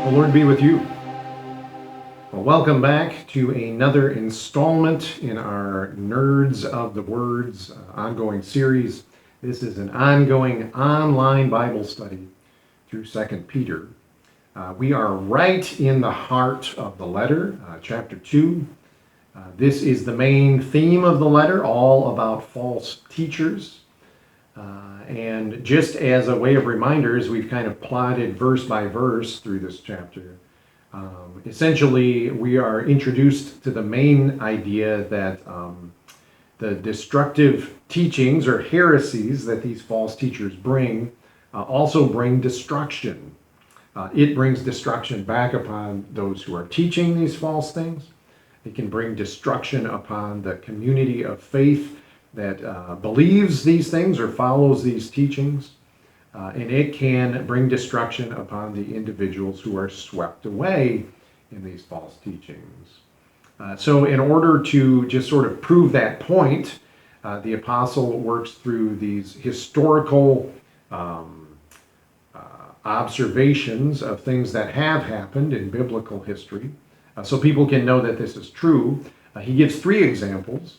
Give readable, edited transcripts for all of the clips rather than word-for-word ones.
The Lord be with you. Well, welcome back to another installment in our Nerds of the Words ongoing series. This is an ongoing online Bible study through 2 Peter. We are right in the heart of the letter, chapter 2. This is the main theme of the letter, all about false teachers. And just as a way of reminders, we've kind of plotted verse by verse through this chapter. Essentially, we are introduced to the main idea that the destructive teachings or heresies that these false teachers bring also bring destruction. It brings destruction back upon those who are teaching these false things. It can bring destruction upon the community of faith that believes these things or follows these teachings. And it can bring destruction upon the individuals who are swept away in these false teachings. So in order to just sort of prove that point, the apostle works through these historical observations of things that have happened in biblical history, so people can know that this is true. He gives 3 examples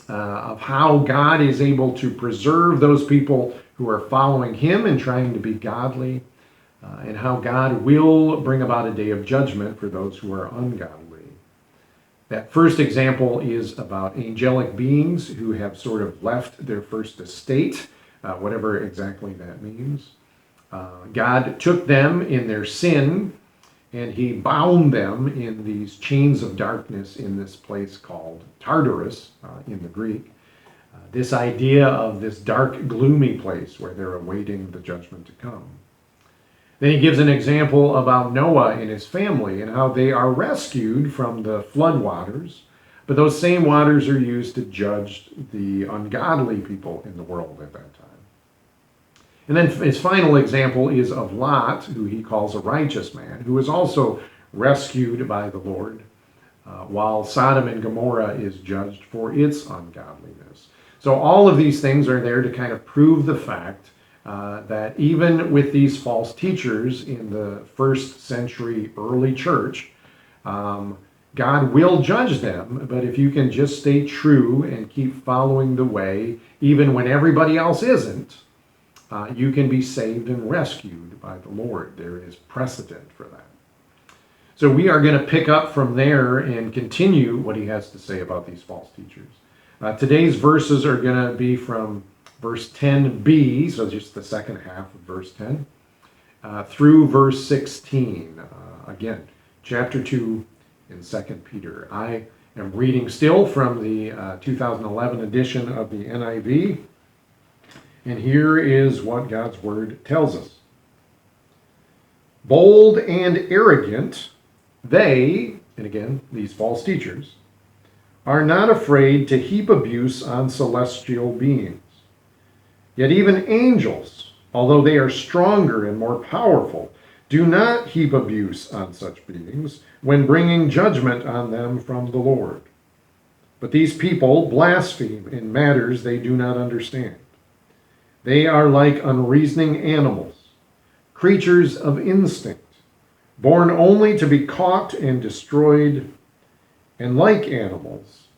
of how God is able to preserve those people who are following him and trying to be godly, and how God will bring about a day of judgment for those who are ungodly. That first example is about angelic beings who have sort of left their first estate, whatever exactly that means. God took them in their sin, and he bound them in these chains of darkness in this place called Tartarus in the Greek. This idea of this dark, gloomy place where they're awaiting the judgment to come. Then he gives an example about Noah and his family and how they are rescued from the flood waters, but those same waters are used to judge the ungodly people in the world at that time. And then his final example is of Lot, who he calls a righteous man, who is also rescued by the Lord, while Sodom and Gomorrah is judged for its ungodliness. So all of these things are there to kind of prove the fact that even with these false teachers in the first century early church, God will judge them, but if you can just stay true and keep following the way, even when everybody else isn't, you can be saved and rescued by the Lord. There is precedent for that. So we are going to pick up from there and continue what he has to say about these false teachers. Today's verses are going to be from verse 10b, so just the second half of verse 10, through verse 16. Again, chapter 2 in 2 Peter. I am reading still from the 2011 edition of the NIV. And here is what God's word tells us. Bold and arrogant, they, and again, these false teachers, are not afraid to heap abuse on celestial beings. Yet even angels, although they are stronger and more powerful, do not heap abuse on such beings when bringing judgment on them from the Lord. But these people blaspheme in matters they do not understand. They are like unreasoning animals, creatures of instinct, born only to be caught and destroyed, and like animals,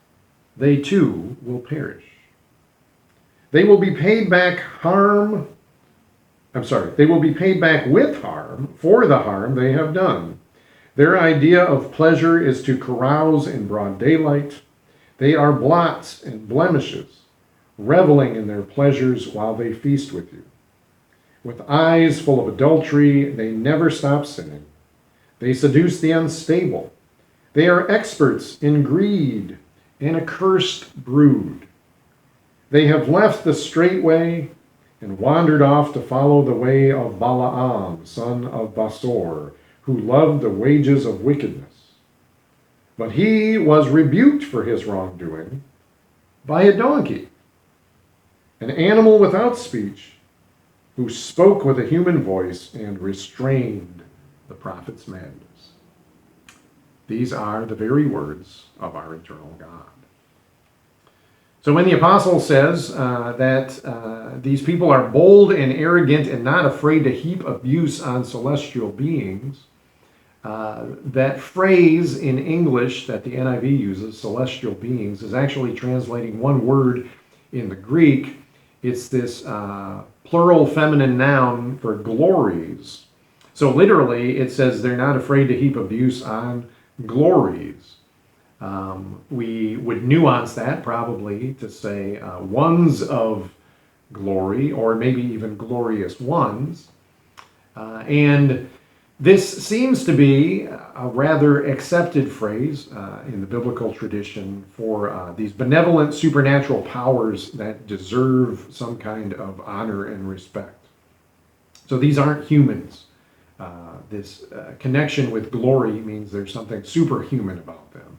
they too will perish. They will be paid back they will be paid back with harm for the harm they have done. Their idea of pleasure is to carouse in broad daylight. They are blots and blemishes, reveling in their pleasures while they feast with you. With eyes full of adultery, they never stop sinning. They seduce the unstable. They are experts in greed, an accursed brood. They have left the straight way and wandered off to follow the way of Balaam, son of Basor, who loved the wages of wickedness. But he was rebuked for his wrongdoing by a donkey, an animal without speech, who spoke with a human voice and restrained the prophet's madness. These are the very words of our eternal God. So when the apostle says that these people are bold and arrogant and not afraid to heap abuse on celestial beings, That phrase in English that the NIV uses, celestial beings, is actually translating one word in the Greek. It's this plural feminine noun for glories. So literally, it says they're not afraid to heap abuse on glories. We would nuance that probably to say ones of glory, or maybe even glorious ones. And this seems to be a rather accepted phrase in the biblical tradition for these benevolent supernatural powers that deserve some kind of honor and respect. So these aren't humans. This connection with glory means there's something superhuman about them.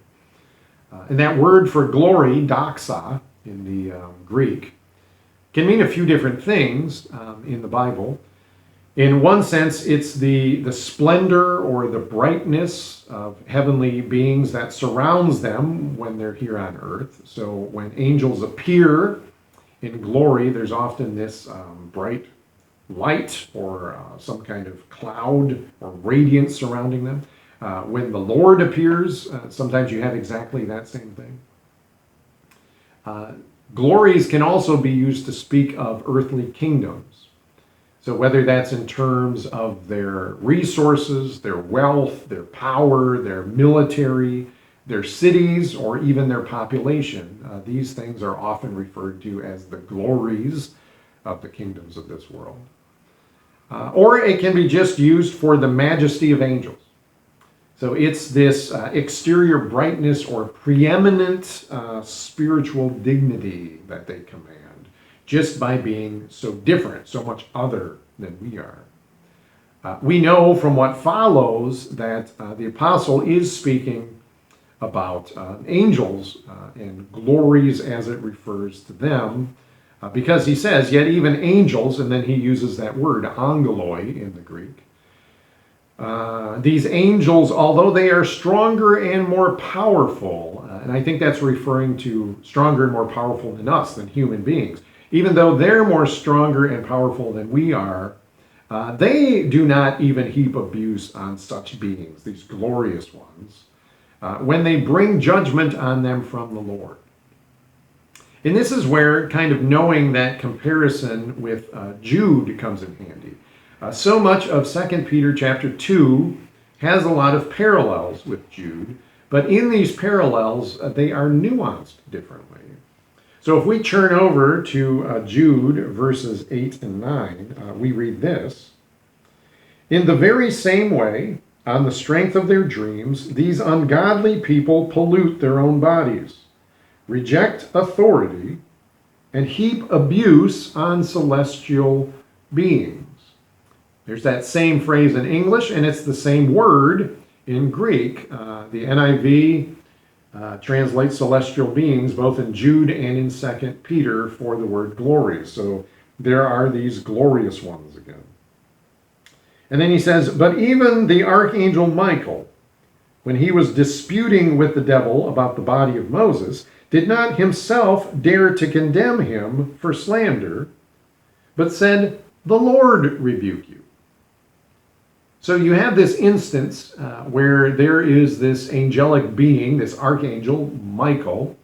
And that word for glory, doxa, in the Greek, can mean a few different things in the Bible. In one sense, it's the splendor or the brightness of heavenly beings that surrounds them when they're here on earth. So when angels appear in glory, there's often this bright light or some kind of cloud or radiance surrounding them. When the Lord appears, sometimes you have exactly that same thing. Glories can also be used to speak of earthly kingdoms. So whether that's in terms of their resources, their wealth, their power, their military, their cities, or even their population, these things are often referred to as the glories of the kingdoms of this world. Or it can be just used for the majesty of angels. So it's this exterior brightness or preeminent spiritual dignity that they command, just by being so different, so much other than we are. We know from what follows that the apostle is speaking about angels and glories as it refers to them, because he says, yet even angels, and then he uses that word, angeloi, in the Greek. These angels, although they are stronger and more powerful, and I think that's referring to stronger and more powerful than us, than human beings, even though they're more stronger and powerful than we are, they do not even heap abuse on such beings, these glorious ones, when they bring judgment on them from the Lord. And this is where kind of knowing that comparison with Jude comes in handy. So much of 2 Peter chapter 2 has a lot of parallels with Jude, but in these parallels, they are nuanced differently. So if we turn over to Jude verses 8 and 9, we read this. In the very same way, on the strength of their dreams, these ungodly people pollute their own bodies, reject authority, and heap abuse on celestial beings. There's that same phrase in English, and it's the same word in Greek. The NIV translates celestial beings both in Jude and in 2 Peter for the word glory. So there are these glorious ones again. And then he says, but even the archangel Michael, when he was disputing with the devil about the body of Moses, did not himself dare to condemn him for slander, but said, the Lord rebuke you. So you have this instance where there is this angelic being, this archangel Michael,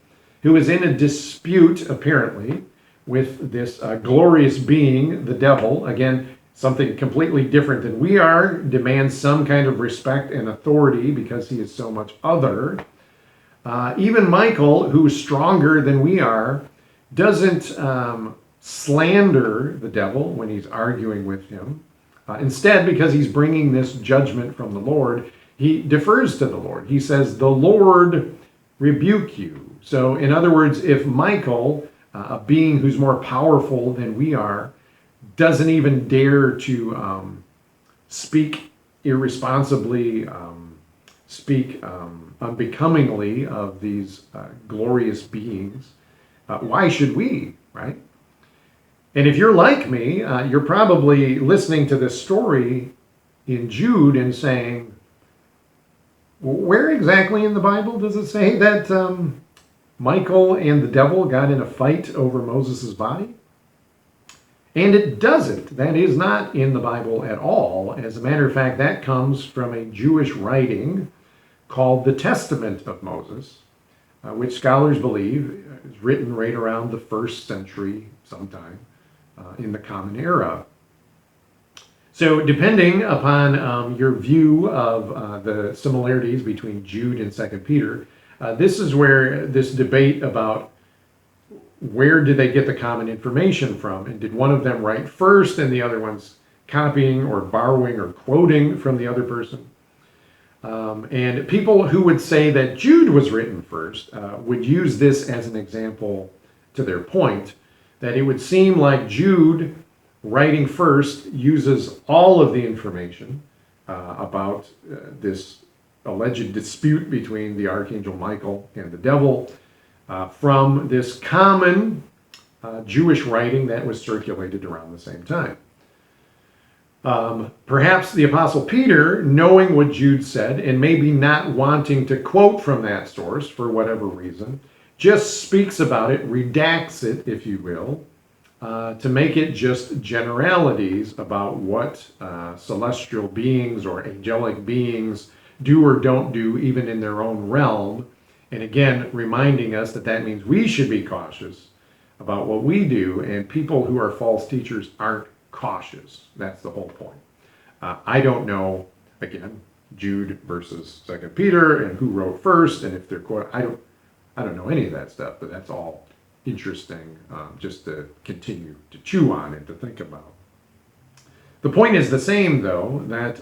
who is in a dispute, apparently, with this glorious being, the devil. Again, something completely different than we are, demands some kind of respect and authority because he is so much other. Even Michael, who is stronger than we are, doesn't slander the devil when he's arguing with him. Instead, because he's bringing this judgment from the Lord, he defers to the Lord. He says, the Lord rebuke you. So, in other words, if Michael, a being who's more powerful than we are, doesn't even dare to speak irresponsibly, speak unbecomingly of these glorious beings, why should we, right? And if you're like me, you're probably listening to this story in Jude and saying, where exactly in the Bible does it say that Michael and the devil got in a fight over Moses' body? And it doesn't. That is not in the Bible at all. As a matter of fact, that comes from a Jewish writing called the Testament of Moses, which scholars believe is written right around the 1st century sometime in the Common Era. So depending upon your view of the similarities between Jude and 2 Peter, this is where this debate about where did they get the common information from, and did one of them write first and the other one's copying or borrowing or quoting from the other person. And people who would say that Jude was written first would use this as an example to their point, that it would seem like Jude writing first uses all of the information about this alleged dispute between the Archangel Michael and the devil from this common Jewish writing that was circulated around the same time. Perhaps the Apostle Peter, knowing what Jude said and maybe not wanting to quote from that source for whatever reason, just speaks about it, redacts it, if you will, to make it just generalities about what celestial beings or angelic beings do or don't do, even in their own realm. And again, reminding us that that means we should be cautious about what we do, and people who are false teachers aren't cautious. That's the whole point. I don't know, again, Jude versus 2 Peter and who wrote first, and if they're quote, I don't know any of that stuff, but that's all interesting just to continue to chew on and to think about. The point is the same, though, that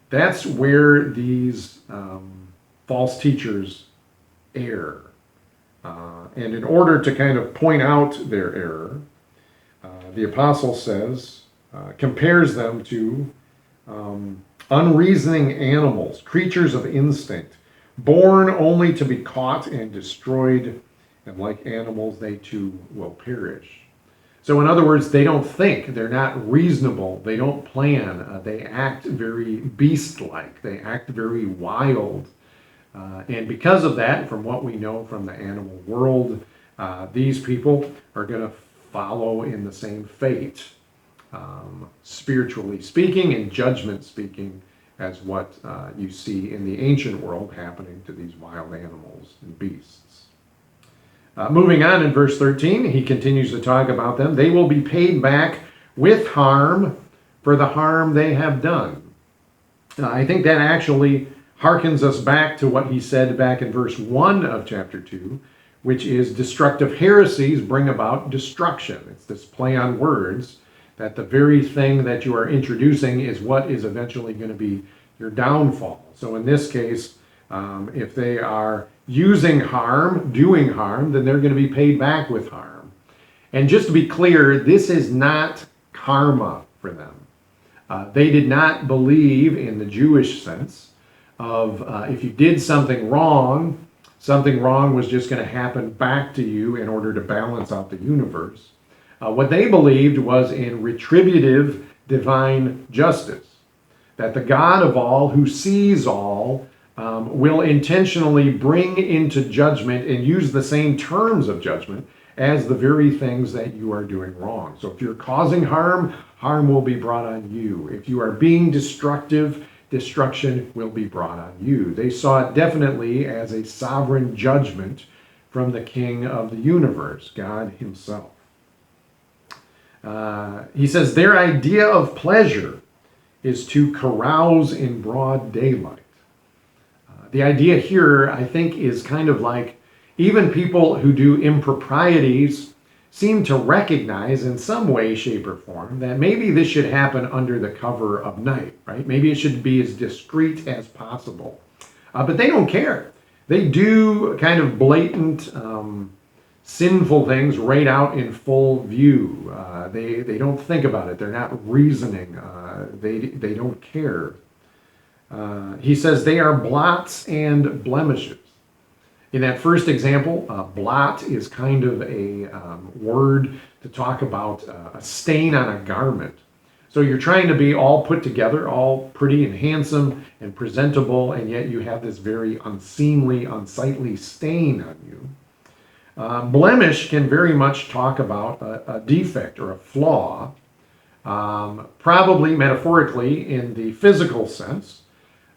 that's where these false teachers err. And in order to kind of point out their error, the apostle says, compares them to unreasoning animals, creatures of instinct, born only to be caught and destroyed, and like animals, they too will perish. So in other words, they don't think, they're not reasonable, they don't plan, they act very beast-like, they act very wild. And because of that, from what we know from the animal world, these people are going to follow in the same fate, spiritually speaking and judgment speaking, as what you see in the ancient world happening to these wild animals and beasts. Moving on in verse 13, he continues to talk about them. They will be paid back with harm for the harm they have done. I think that actually harkens us back to what he said back in verse 1 of chapter 2, which is destructive heresies bring about destruction. It's this play on words, that the very thing that you are introducing is what is eventually going to be your downfall. So in this case, if they are using harm, doing harm, then they're going to be paid back with harm. And just to be clear, this is not karma for them. They did not believe in the Jewish sense of if you did something wrong was just going to happen back to you in order to balance out the universe. What they believed was in retributive divine justice, that the God of all, who sees all, will intentionally bring into judgment and use the same terms of judgment as the very things that you are doing wrong. So if you're causing harm, harm will be brought on you. If you are being destructive, destruction will be brought on you. They saw it definitely as a sovereign judgment from the King of the universe, God himself. He says their idea of pleasure is to carouse in broad daylight. The idea here, I think, is kind of like even people who do improprieties seem to recognize in some way, shape, or form that maybe this should happen under the cover of night, right? Maybe it should be as discreet as possible. But they don't care. They do kind of blatant, sinful things right out in full view. They don't think about it. They're not reasoning. They don't care. He says they are blots and blemishes. In that first example, blot is kind of a word to talk about a stain on a garment. So you're trying to be all put together, all pretty and handsome and presentable, and yet you have this very unseemly, unsightly stain on you. Blemish can very much talk about a defect or a flaw, probably metaphorically in the physical sense,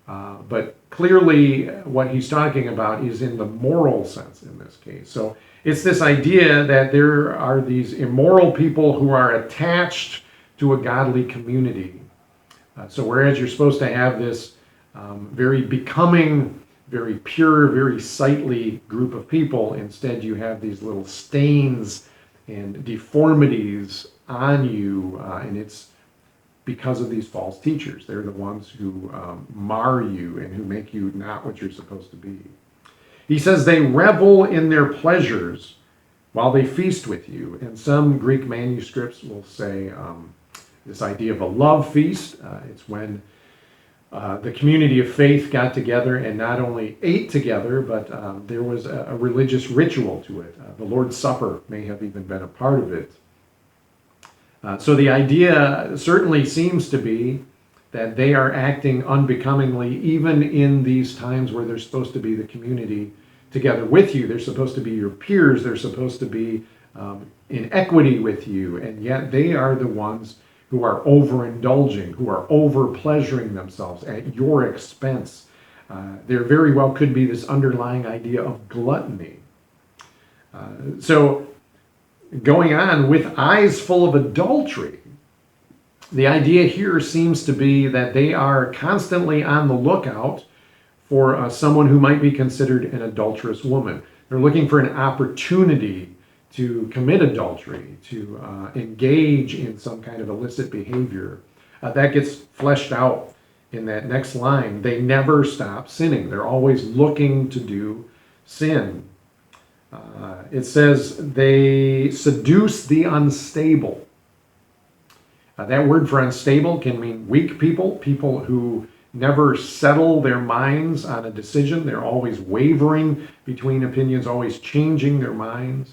but clearly what he's talking about is in the moral sense in this case. So it's this idea that there are these immoral people who are attached to a godly community. So whereas you're supposed to have this very becoming, very pure, very sightly group of people, instead you have these little stains and deformities on you, and it's because of these false teachers. They're the ones who mar you and who make you not what you're supposed to be. He says they revel in their pleasures while they feast with you. And some Greek manuscripts will say this idea of a love feast. It's when the community of faith got together and not only ate together, but there was a religious ritual to it. The Lord's Supper may have even been a part of it. So the idea certainly seems to be that they are acting unbecomingly, even in these times where they're supposed to be the community together with you. They're supposed to be your peers. They're supposed to be in equity with you. And yet they are the ones who are overindulging, who are over-pleasuring themselves at your expense. There very well could be this underlying idea of gluttony. So going on, with eyes full of adultery, the idea here seems to be that they are constantly on the lookout for someone who might be considered an adulterous woman. They're looking for an opportunity to commit adultery, to engage in some kind of illicit behavior. That gets fleshed out in that next line. They never stop sinning. They're always looking to do sin. It says they seduce the unstable. That word for unstable can mean weak people, people who never settle their minds on a decision. They're always wavering between opinions, always changing their minds.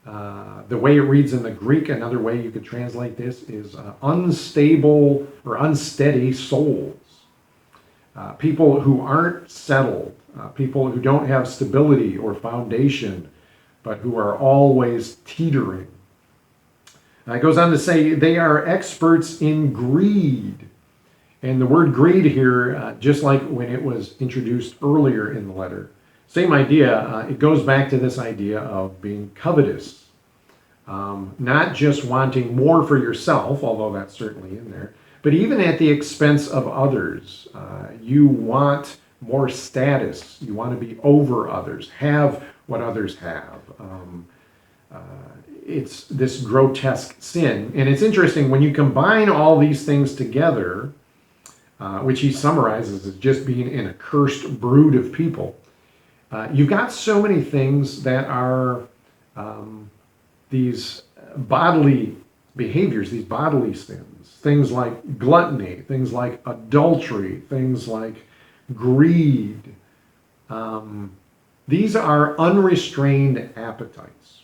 The way it reads in the Greek, another way you could translate this is unstable or unsteady souls. People who aren't settled, people who don't have stability or foundation, but who are always teetering. It goes on to say they are experts in greed. And the word greed here, just like when it was introduced earlier in the letter, same idea. It goes back to this idea of being covetous. Not just wanting more for yourself, although that's certainly in there, but even at the expense of others. You want more status. You want to be over others, have what others have. It's this grotesque sin. And it's interesting, when you combine all these things together, which he summarizes as just being an accursed brood of people, you've got so many things that are these bodily behaviors, these bodily sins, things like gluttony, things like adultery, things like greed. These are unrestrained appetites.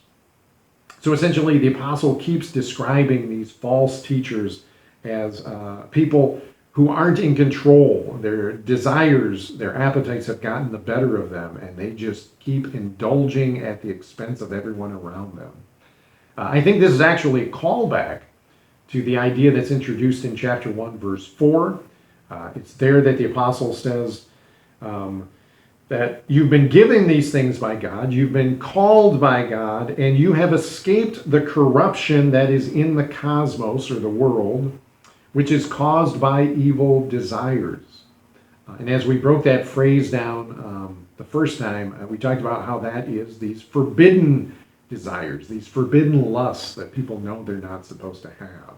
So essentially, the apostle keeps describing these false teachers as people who aren't in control. Their desires, their appetites have gotten the better of them, and they just keep indulging at the expense of everyone around them. I think this is actually a callback to the idea that's introduced in chapter 1, verse 4. It's there that the apostle says that you've been given these things by God, you've been called by God, and you have escaped the corruption that is in the cosmos, or the world, which is caused by evil desires. And as we broke that phrase down the first time, we talked about how that is these forbidden desires, these forbidden lusts that people know they're not supposed to have.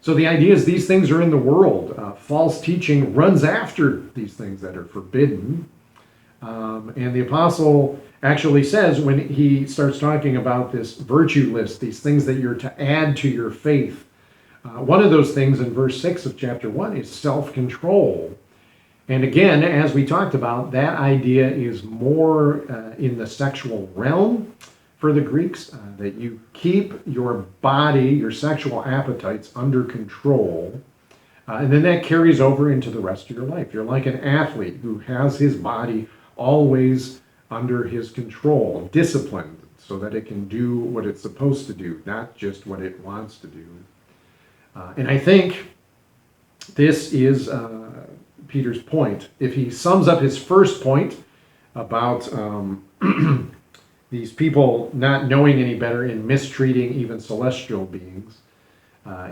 So the idea is these things are in the world. False teaching runs after these things that are forbidden. And the apostle actually says, when he starts talking about this virtue list, these things that you're to add to your faith, one of those things in verse 6 of chapter 1 is self-control. And again, as we talked about, that idea is more in the sexual realm for the Greeks, that you keep your body, your sexual appetites under control, and then that carries over into the rest of your life. You're like an athlete who has his body always under his control, disciplined, so that it can do what it's supposed to do, not just what it wants to do. And I think this is Peter's point. If he sums up his first point about these people not knowing any better and mistreating even celestial beings,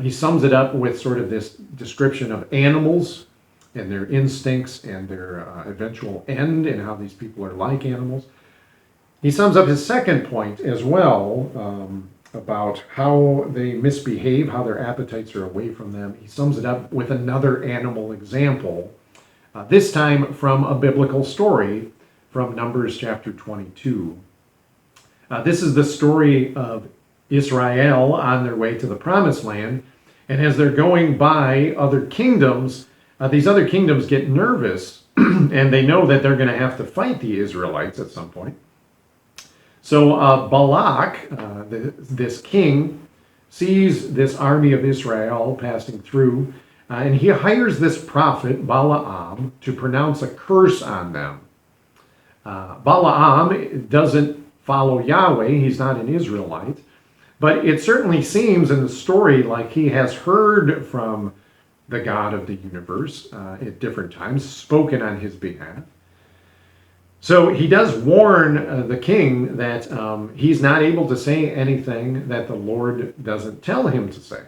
he sums it up with sort of this description of animals and their instincts and their eventual end, and how these people are like animals. He sums up his second point as well, about how they misbehave, how their appetites are away from them. He sums it up with another animal example, this time from a biblical story from Numbers chapter 22. This is the story of Israel on their way to the Promised Land, and as they're going by other kingdoms, these other kingdoms get nervous, and they know that they're going to have to fight the Israelites at some point. So Balak, this king, sees this army of Israel passing through, and he hires this prophet, Balaam, to pronounce a curse on them. Balaam doesn't follow Yahweh, he's not an Israelite, but it certainly seems in the story like he has heard from the God of the universe at different times, spoken on his behalf. So he does warn the king that he's not able to say anything that the Lord doesn't tell him to say.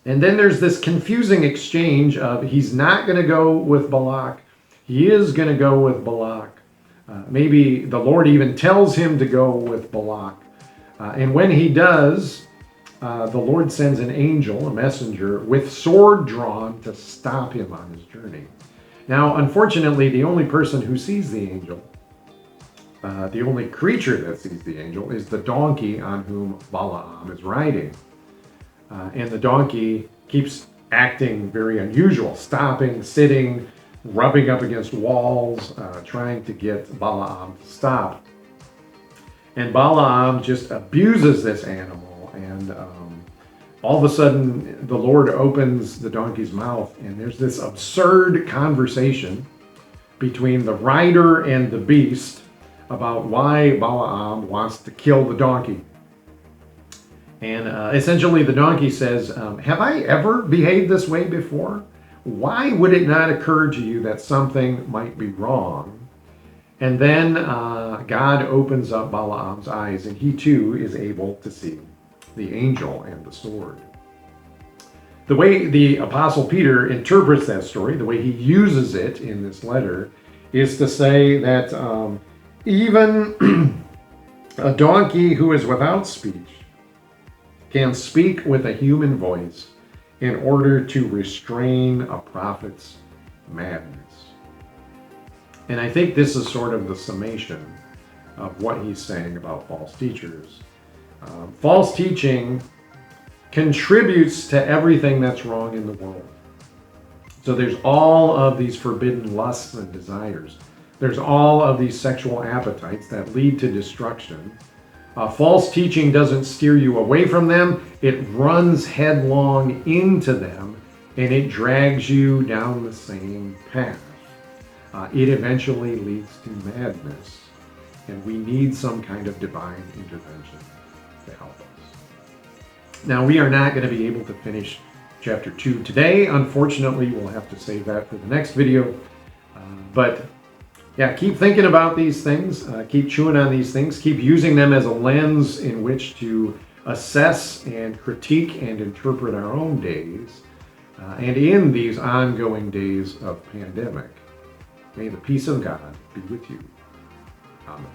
And then there's this confusing exchange of he's not going to go with Balak, he is going to go with Balak. Maybe the Lord even tells him to go with Balak. And when he does, the Lord sends an angel, a messenger, with sword drawn to stop him on his journey. Now, unfortunately, the only person who sees the angel, the only creature that sees the angel, is the donkey on whom Balaam is riding. And the donkey keeps acting very unusual, stopping, sitting, rubbing up against walls, trying to get Balaam to stop. And Balaam just abuses this animal, and all of a sudden the Lord opens the donkey's mouth, and there's this absurd conversation between the rider and the beast about why Balaam wants to kill the donkey. And essentially the donkey says, have I ever behaved this way before? Why would it not occur to you that something might be wrong? And then God opens up Balaam's eyes, and he too is able to see the angel and the sword. The way the Apostle Peter interprets that story, the way he uses it in this letter, is to say that even a donkey who is without speech can speak with a human voice in order to restrain a prophet's madness. And I think this is sort of the summation of what he's saying about false teachers. False teaching contributes to everything that's wrong in the world. So there's all of these forbidden lusts and desires. There's all of these sexual appetites that lead to destruction. False teaching doesn't steer you away from them. It runs headlong into them, and it drags you down the same path. It eventually leads to madness, and we need some kind of divine intervention to help us. Now, we are not going to be able to finish chapter 2 today. Unfortunately, we'll have to save that for the next video. But yeah, keep thinking about these things. Keep chewing on these things. Keep using them as a lens in which to assess and critique and interpret our own days. And in these ongoing days of pandemic, may the peace of God be with you. Amen.